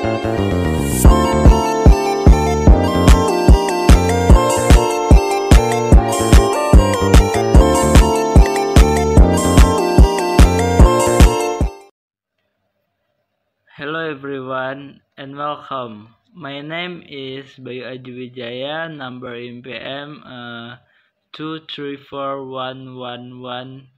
Hello everyone and welcome. My name is Bayu Aji Wijaya, number in PM 234111196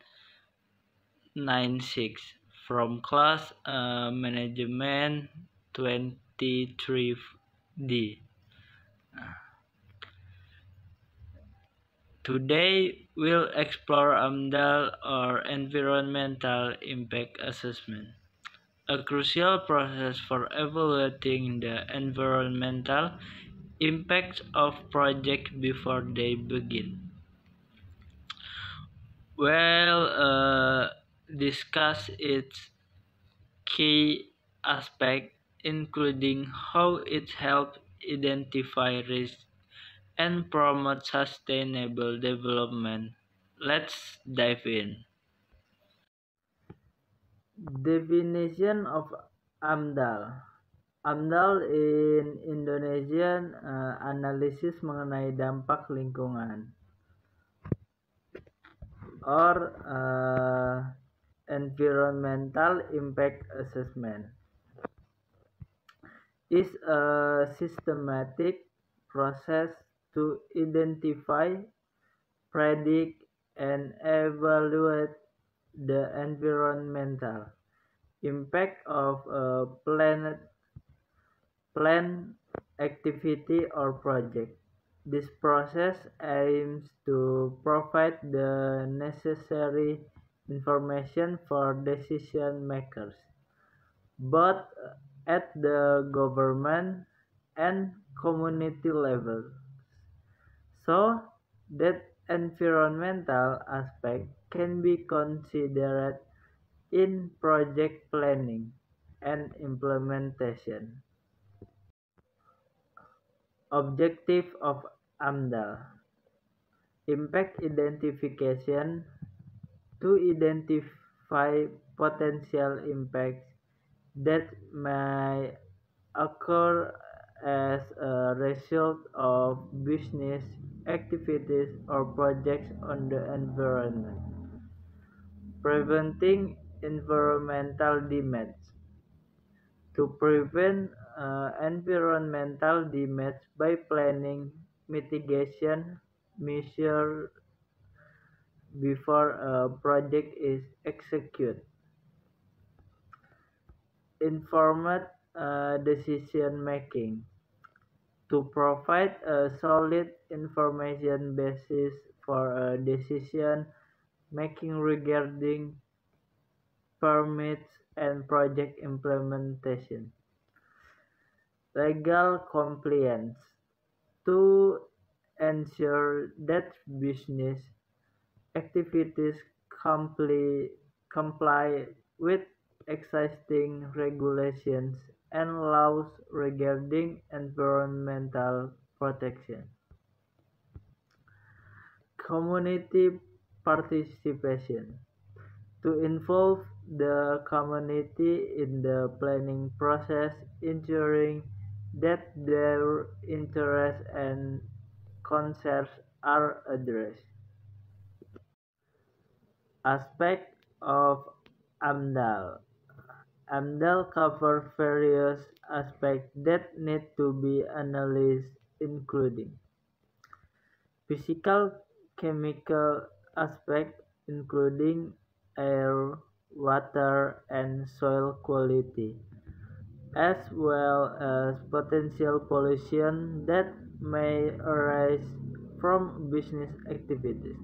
from class management 23D. Today we'll explore AMDAL or environmental impact assessment, a crucial process for evaluating the environmental impacts of projects before they begin. We'll discuss its key aspects, including how it helps identify risks and promote sustainable development. Let's dive in. Definition of AMDAL. AMDAL in Indonesian analisis mengenai dampak lingkungan or environmental impact assessment is a systematic process to identify, predict, and evaluate the environmental impact of a planned activity or project. This process aims to provide the necessary information for decision makers, both at the government and community level, so that environmental aspect can be considered in project planning and implementation. Objective of AMDAL: impact identification, to identify potential impacts that may occur as a result of business activities or projects on the environment. Preventing environmental damage, to prevent environmental damage by planning mitigation measures before a project is executed. Informed decision making, to provide a solid information basis for a decision making regarding permits and project implementation. Legal compliance, to ensure that business activities comply with existing regulations and laws regarding environmental protection. Community participation, to involve the community in the planning process, ensuring that their interests and concerns are addressed. Aspect of AMDAL. AMDAL covers various aspects that need to be analyzed, including physical, chemical aspects, including air, water, and soil quality, as well as potential pollution that may arise from business activities.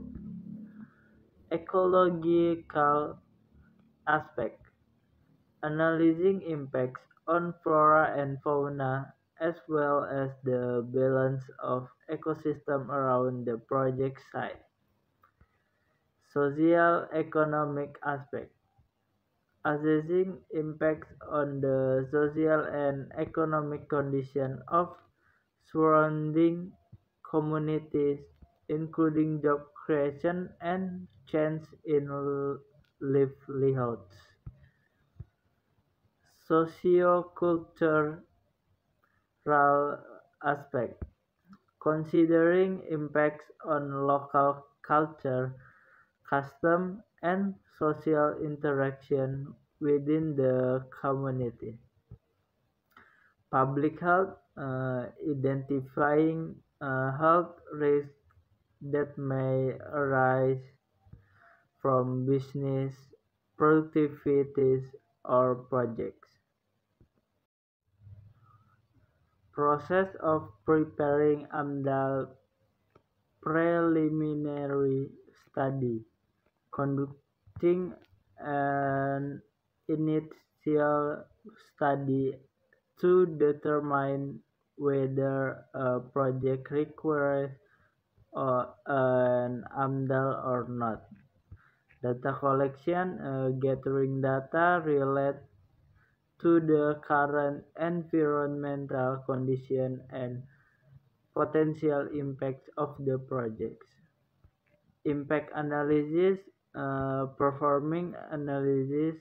Ecological aspect, analyzing impacts on flora and fauna as well as the balance of ecosystem around the project site. Social economic aspect, assessing impacts on the social and economic condition of surrounding communities, including job creation and change in livelihoods. Socioculture aspect, considering impacts on local culture, custom, and social interaction within the community. Public health, identifying health risks that may arise from business, productivities, or projects. Process of preparing AMDAL preliminary study, conducting an initial study to determine whether a project requires an AMDAL or not. Data collection, gathering data related to the current environmental condition and potential impacts of the projects. Impact analysis, performing analysis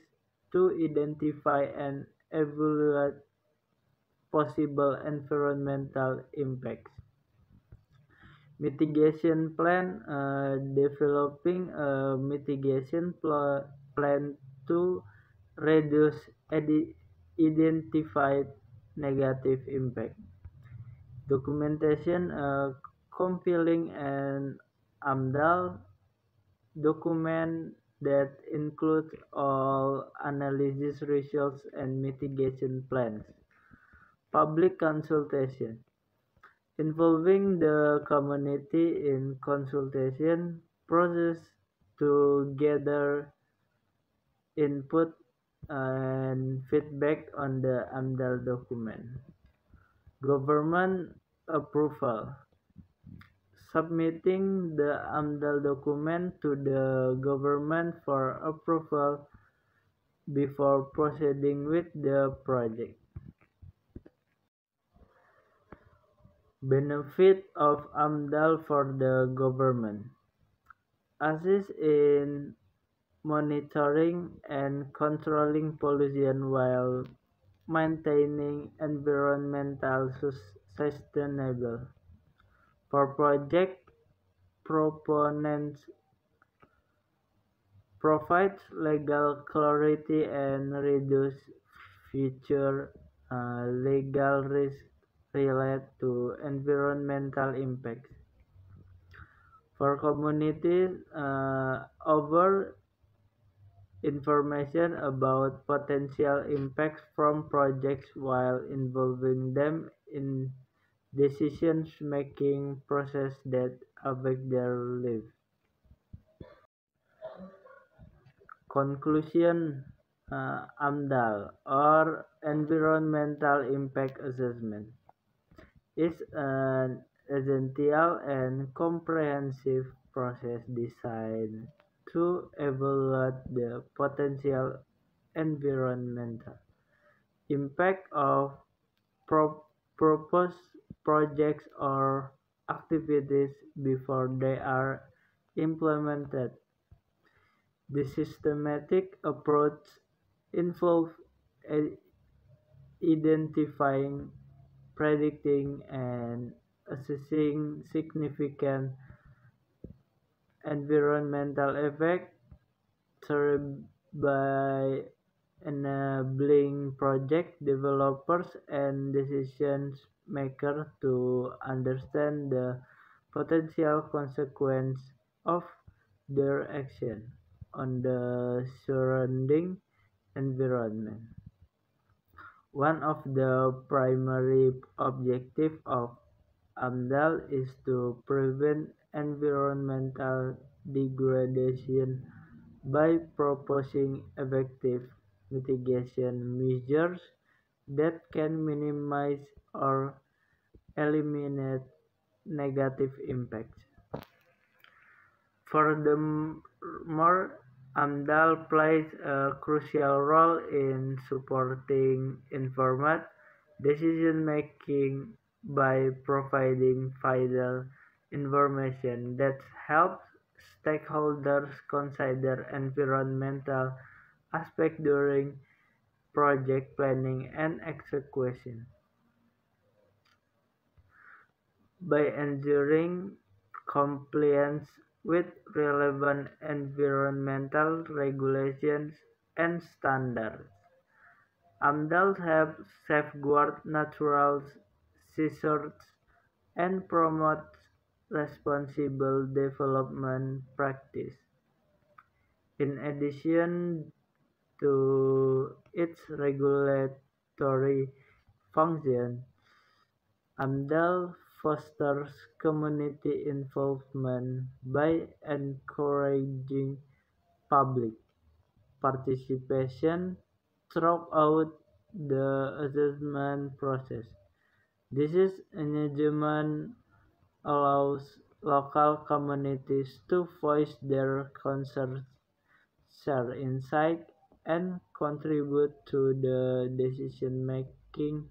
to identify and evaluate possible environmental impacts. Mitigation plan, developing a mitigation plan to reduce identified negative impact. Documentation, compiling an AMDAL document that includes all analysis results and mitigation plans. Public consultation, involving the community in consultation process to gather input and feedback on the AMDAL document. Government approval, submitting the AMDAL document to the government for approval before proceeding with the project. Benefit of AMDAL for the government: assist in monitoring and controlling pollution while maintaining environmental sustainable. For project proponents, provides legal clarity and reduce future legal risk related to environmental impacts. For communities, over information about potential impacts from projects while involving them in decision-making process that affect their lives. Conclusion, AMDAL or Environmental Impact Assessment is an essential and comprehensive process designed to evaluate the potential environmental impact of proposed projects or activities before they are implemented. The systematic approach involves identifying, predicting, and assessing significant environmental effects by enabling project developers and decision makers to understand the potential consequence of their action on the surrounding environment. One of the primary objectives of AMDAL is to prevent environmental degradation by proposing effective mitigation measures that can minimize or eliminate negative impacts. Furthermore, AMDAL plays a crucial role in supporting informed decision-making by providing vital information that helps stakeholders consider environmental aspects during project planning and execution. by ensuring compliance with relevant environmental regulations and standards. AMDAL helps safeguard natural resources and promotes responsible development practice. In addition to its regulatory function, AMDAL fosters community involvement by encouraging public participation throughout the assessment process. This engagement allows local communities to voice their concerns, share insights, and contribute to the decision-making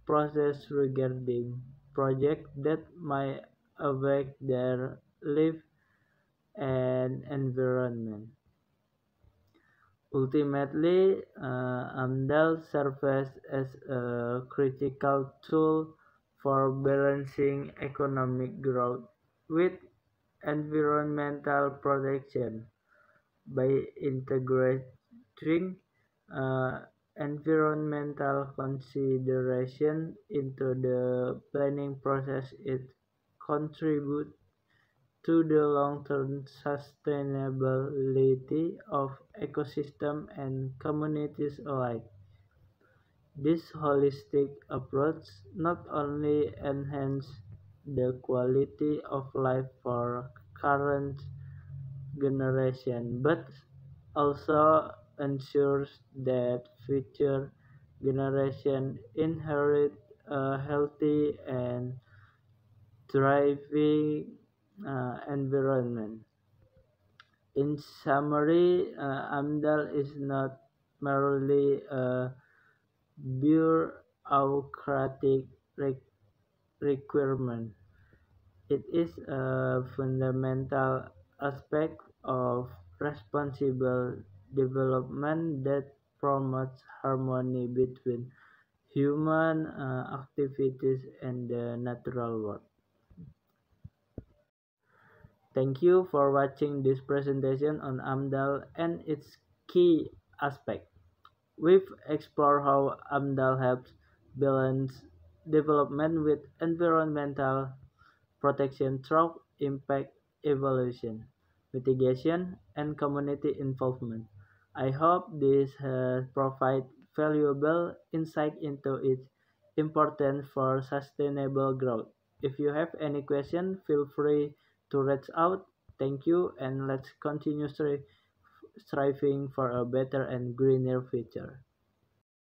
process regarding projects that might affect their life and environment. Ultimately, AMDAL serves as a critical tool for balancing economic growth with environmental protection. By integrating uh, environmental consideration into the planning process, it contributes to the long-term sustainability of ecosystem and communities alike. This holistic approach not only enhances the quality of life for current generation, but also ensures that future generations inherit a healthy and thriving environment. In summary, AMDAL is not merely a bureaucratic requirement. It is a fundamental aspect of responsible development that promotes harmony between human activities and the natural world. Thank you for watching this presentation on AMDAL and its key aspects. We've explored how AMDAL helps balance development with environmental protection through impact evaluation, mitigation, and community involvement. I hope this has provided valuable insight into its importance for sustainable growth. If you have any questions, feel free to reach out. Thank you, and let's continue striving for a better and greener future.